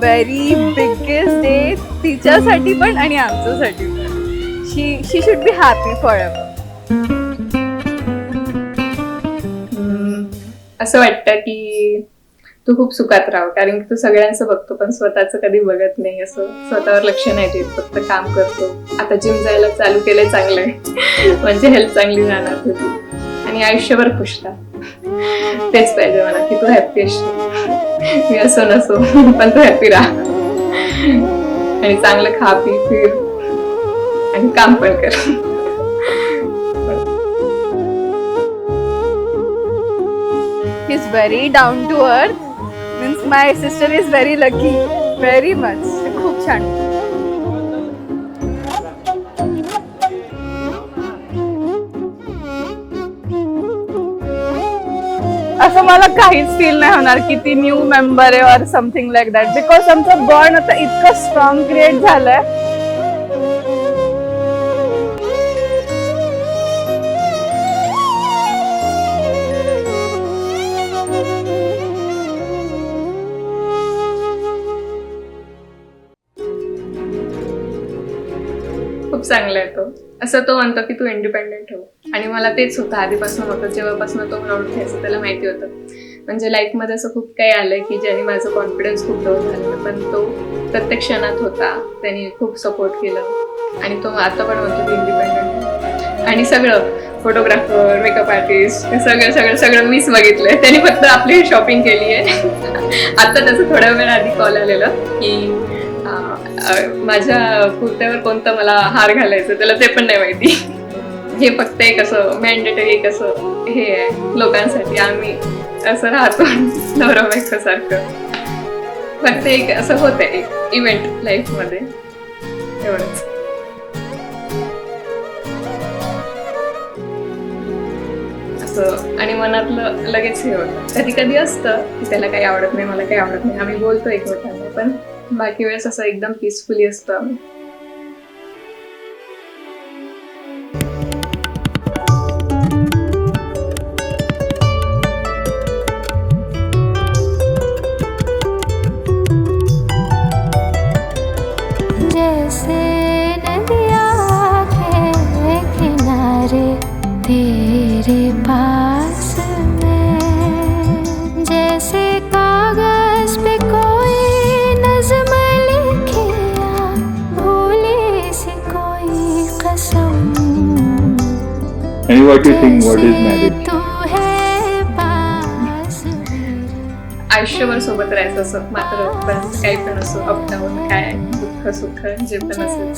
Very biggest day तिच्यासाठी पण आणि आमच्यासाठी पण. She should be happy forever. असं वाटतं की तू खूप सुखात राहा, कारण की तू सगळ्यांचं बघतो पण स्वतःचं कधी बघत नाही, असं स्वतःवर लक्ष नाही देत, फक्त काम करतो. आता जिम जायला चालू केलंय, चांगलंय. म्हणजे हेल्थ चांगली राहणार तुझी आणि आयुष्यभर खुश राहा. तेच पाहिजे मला, की तू हॅप्पी असशील. मी असो नसो पण तू हॅप्पी राहा आणि चांगलं खा, पी, फिर आणि काम पण कर. He's very down to earth. Means my sister is very lucky. Very much. खूप छान. असं मला काहीच फील नाही होणार की ती न्यू मेंबर आहे और समथिंग लाईक दॅट, बिकॉज आमचं बॉन्ड आता इतकं स्ट्रॉंग क्रिएट झालंय. खूप चांगला आहे तो. असं तो म्हणतो की तू इंडिपेंडेंट हो, आणि मला तेच होतं आधीपासून होतं. जेव्हापासून तो मला ओळखायचं त्याला माहिती होतं. म्हणजे लाईफमध्ये असं खूप काही आलंय की ज्याने माझं कॉन्फिडन्स खूप डाऊन झालं, पण तो प्रत्येक क्षणात होता. त्यांनी खूप सपोर्ट केलं आणि तो आता पण म्हणतो की इंडिपेंडेंट. आणि सगळं फोटोग्राफर, मेकअप आर्टिस्ट, सगळं सगळं सगळं मीच बघितलंय. त्यांनी फक्त आपली शॉपिंग केली आहे. आता त्याचं थोड्या वेळ आधी कॉल आलेलं की माझ्या कुर्त्यावर कोणतं मला हार घालायचं, त्याला ते पण नाही माहिती. हे फक्त एक असं मॅन्डेटरी एक असं हे आहे लोकांसाठी. आम्ही असं राहतो नवरा बायको सारखं. फक्त एक असं होतं एक इव्हेंट लाईफमध्ये, एवढंच. असं आणि मनातलं लगेच हे होतं. कधी कधी असतं की त्याला काही आवडत नाही, मला काही आवडत नाही, आम्ही बोलतो एकमेकांना, पण बाकी वेळेस असं एकदम पीसफुली असतं आम्ही. जैसे नदिया के किनारे तेरे पास में, जैसे कागज पे कोई नज़्म लिखे या भूली सी कोई कसम. And what do you think? What is marriage? तू है पास आयुष्यभर सोबत राहायचं असं. मात्र पण काही पण असो, अप डाऊन, काय दुःख सुख जे पण असेल,